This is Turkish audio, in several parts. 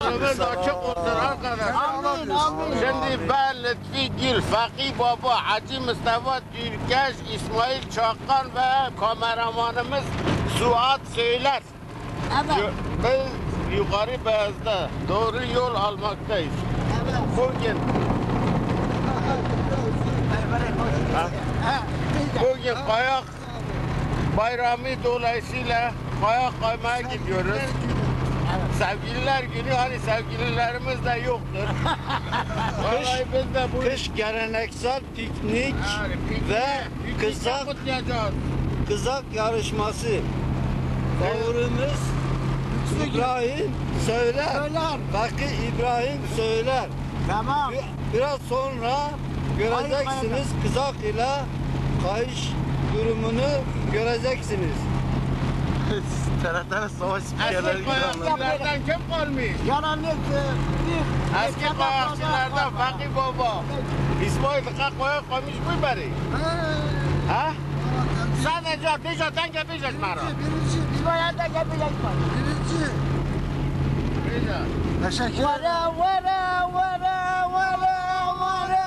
Önümüz açık olsun arkadaşlar. Şimdi ben Lütfi Gül, Fakih Baba, Hacı Mustafa Türkeş, İsmail Çakan ve kameramanımız Suat Söyler. Evet. Biz yukarı Beyaz'da doğru yol almaktayız. Bugün kayak bayramı dolayısıyla kayak kaymaya gidiyoruz. Sevgililer günü, hani sevgililerimiz de yoktur. Vallahi biz de bu Kış geleneksel piknik ve kızak yarışması. Favorimiz İbrahim Söyler. Fakir İbrahim Söyler. Tamam. Biraz sonra göreceksiniz kızak ile kayış durumunu göreceksiniz. TRT'nin savaş spikerleri eski kayakçılardan kim kalmış? Yalanlık Eski kayakçılardan Fakir Baba. İsmail Tıka kayak koymuş mu bari? Ha? Sadece Dijat'tan gelmeyeceğiz Mara. İsmail'den gelmeyecek var. Teşekkür Vara vara vara vara vara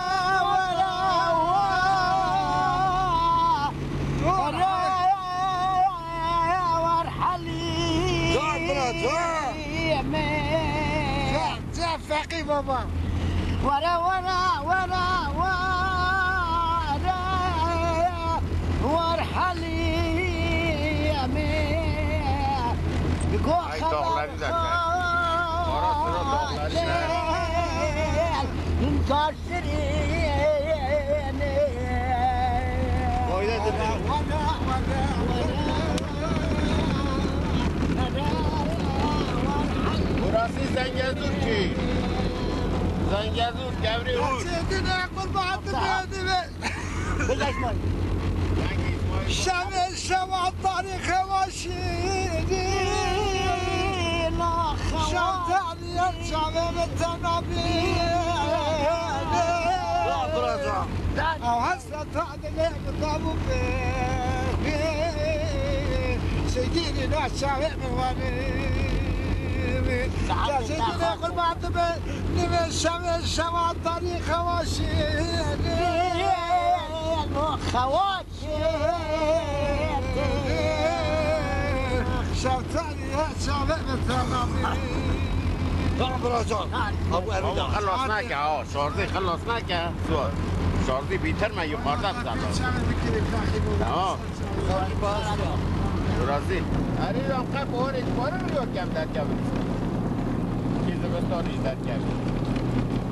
Fakir Baba. ورا ورا ورا ورا وارحلي يا مين بكون خبر Burası Zengezur köyü. Zengezur, Gevriur. Sevgine kurban dünyada Şemil şevat tarihe vaşiri Şemtaniyet şamene tenabiyene Hasret adile mutabu be Seyyidina şamene vani Seyyidina kurban dünyada Şemil şevat tarihe vaşiri خوات شفتني شافع بالتمامي برجع ابو ارجع خلصنا ki ha, şarjı خلصنا ki. Şarjı bitirme yukarıda zaten. Tamam. Burası. Arıyorum kap oraya varıyor kemler kemler. Kizimizden izler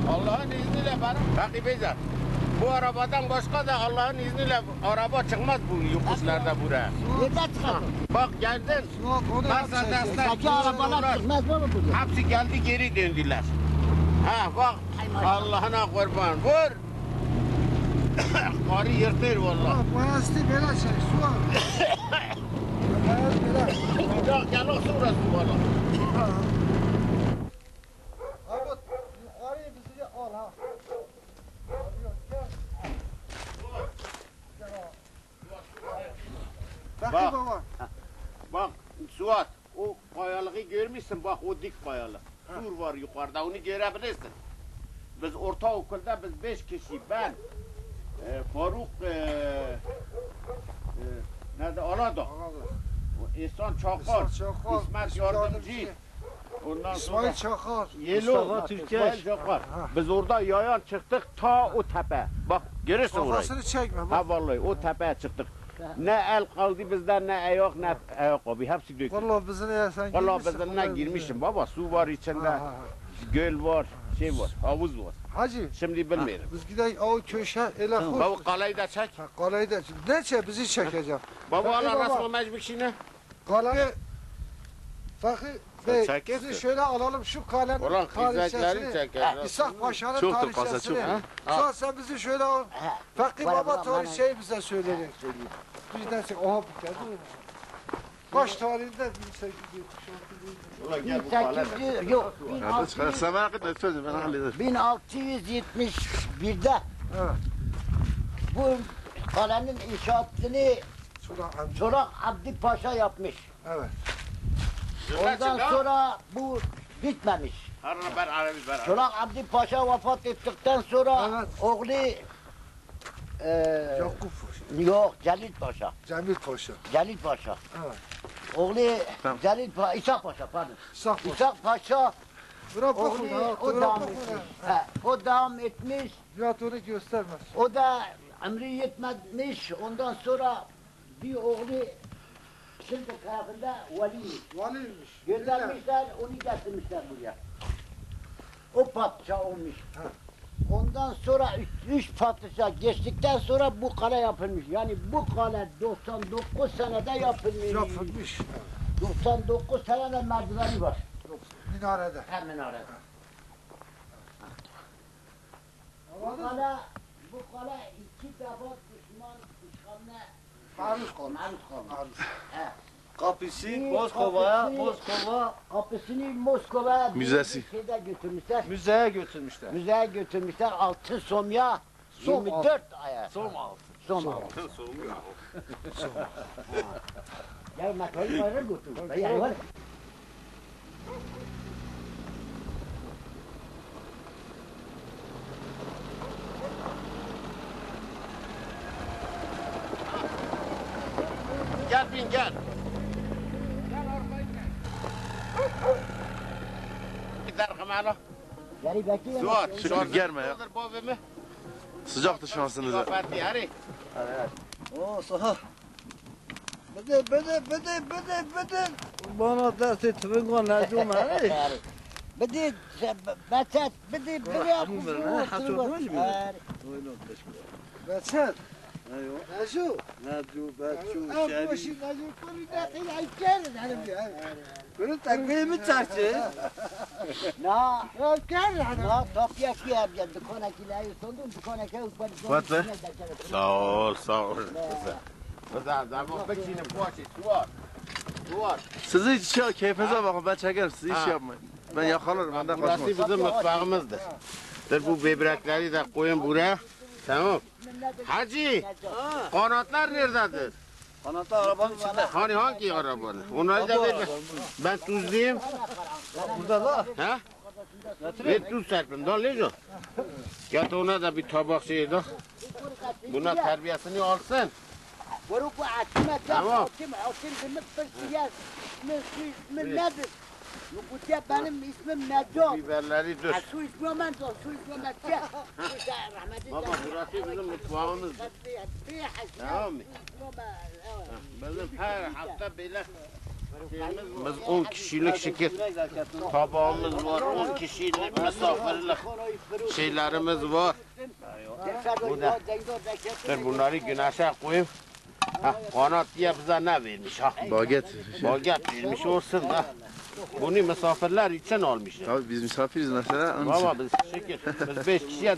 Allah'ın izniyle benim. Bakı Beyza. Bu arabadan başka da Allah'ın izniyle araba çıkmaz bu yokuşlarda buraya. Nereden çıkardın? Bak geldin. Mercedes'ten. Saki arabalar çıkmaz mı burada? Hepsi geldi geri döndüler. Ha bak Allah'ına kurban vur. Karı yırtır valla. Bayasti bela şey su al. Ya gel o sonra su valla. Abi yukarıyı bizi al ha. Bak, bak Suat, o kayalığı görmüşsün bak o dik kayalık. Sur var yukarıda onu görebilirsin. Biz ortaokulda biz 5 kişi ben, Faruk, nerede Alada, İhsan Çakar, İsmet Yardımcı, ondan sonra İsmail Çakar, Yelo, İsmail Çakar. Biz orada yayan çıktık ta o tepe. Bak görürsün orayı. Kafasını çekme bak. Ha vallahi o tepeye çıktık. Ne el kaldı bizden ne ayak ne ayakkabı hepsi döküldü. Vallahi bizim ya sen Vallahi bizden ne girmişim baba su var içinde. Göl var, şey var, havuz var. Hacı. Şimdi bilmiyorum. Biz gidelim o köşe ele koy. Baba kalayı da çek. Kalayı da ne çek bizi çekeceğim. Baba Fakir Allah baba. resmi mecbur şimdi. Kalayı Fakir Bey çekersin. bizi şöyle alalım şu kalenin Ulan kızakları tarihçesini. çeker. İshak Paşa'nın Çoktur kasa, tarihçesini. çok. Sonra sen bizi şöyle al. Fakir Bana baba bak, tarihçeyi bize söyleyecek. Bizden sen oha bir kez mi? Kaç tarihinde 1876 Ulan gel bu kale. 1800 yok. Sen merak etme sözüm ben hallederim. 1671'de Evet. bu kalenin inşaatını Şuradan amca. Çorak Abdi Paşa yapmış. Evet. Ondan sonra bu bitmemiş. Ben Arabi ben. Çolak Abdi Paşa vefat ettikten sonra Evet. oğlu Yakup Paşa. yok Celil Paşa. Cemil Paşa. Celil Paşa. Evet. Oğlu Tamam. Celil Paşa, İshak Paşa pardon. İshak Paşa. İshak Paşa Bırak oğlu bakın o devam etmiş. O devam etmiş. Nihat onu göstermez. O da ömrü yetmemiş. Ondan sonra bir oğlu şimdi tarafında valiymiş. Valiymiş. Göndermişler, onu getirmişler buraya. O padişah olmuş. Ondan sonra üç padişah geçtikten sonra bu kale yapılmış. Yani bu kale 99 senede yapılmış. Yapılmış. 99 senede merdiveni var. Minarede. Hemen arada. Bu Anladın mı? kale, bu kale iki defa düşman işgaline Maruz kalmış. maruz kalmış. Maruz. He. Kapısı Bir Moskova'ya, kapısı- Moskova Kapısını Moskova Müzesi. bir şeyde götürmüşler. müzeye götürmüşler. Müzeye götürmüşler altın somya Som 24 aya. Som altı. Som altı. Ya makayı var götür. Ya var. Gel bin gel. Gider kımana. Yani bekle. Suat. Şükür gelme ya. Babamı. Sıcaktır şansınıza. Fatih hadi. Oo saha. Bede. Bana ders ettirin kon lazım ha. Bedi betet bedi buraya Beçer. Ayo. Necu. Nadu bachu Abi başı şeri. Necu konu da kıyay gelin hanım ya. Bunu takviye mi çarşı? Na Ya gel hanım. na topya ki yapacağım dükana kilayı sondum dükana ki upan Vat be. Sağ ol sağ ol. Güzel zaman bekçinin poğaçı Suat. Suat. Siz hiç şey, keyfinize bakın ben çekerim siz hiç Ha. yapmayın. Ben yakalarım benden Burası kaçmaz. bizim mutfağımızdır. Dur bu böbrekleri de koyun buraya. Tamam. Hacı, kanatlar nerededir? Kanatlar arabanın içinde. Hani hangi arabanın? Onları da ver. Ben tuzlayayım. Burada la. Ha? Ver tuz serpim. Dal Leco. Get ona da bir tabak şey da. Buna terbiyesini alsın. Vurup bu açma Tamam. Hakim demek bir siyas. İsmi nedir? Bu diye benim ismim Necat. Biberleri döş. Su ismi ben de su ismi ben de. Baba burası bizim mutfağımızdır. Tamam mı? Bizim her hafta böyle şeyimiz var. Biz 10 kişilik şirket tabağımız var. 10 kişilik misafirlik şeylerimiz var. Bu da. Dur bunları güneşe koyayım. Ha, kanat diye bize ne vermiş ha? Baget. Baget vermiş olsun da. Bunu misafirler için almışlar. Abi biz misafiriz mesela. Onun için. Baba biz şükür. Biz 5 kişiye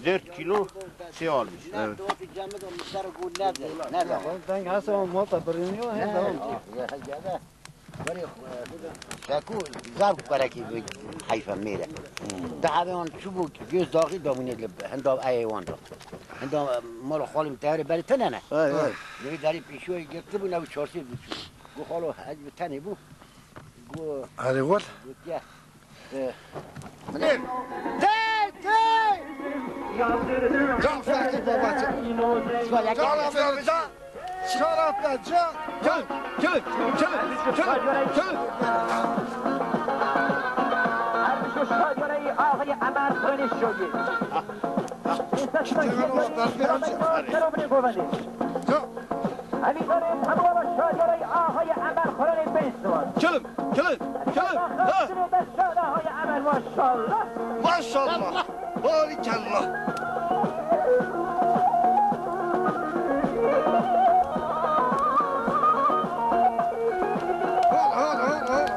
4 kilo şey almış. Evet. Nerede? Ben Hasan Mota bırınıyor hem devam. شاكو زار كراكي حيفا ميرا دعوان شوفوا جوز داغي دوميني هندو ايوان دو هندو مال خالي متهري بالي تنانا Hay hay. يري داري بيشوي يكتبوا ناوي شورسي قو خالو حاج بتاني بو قو Hadi gol. يا تي Can Ferdi babacığım. Can Ferdi can. Şarap ver can. Gel. شاگرای آقای عمر دانشجویی Can. علی داره تمام شاگرای آقای عمر خورن بنسوان Gelin. به شاگرای عمر ماشاءالله Maşallah. Barikallah. Hol.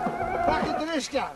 Bak İdris gel.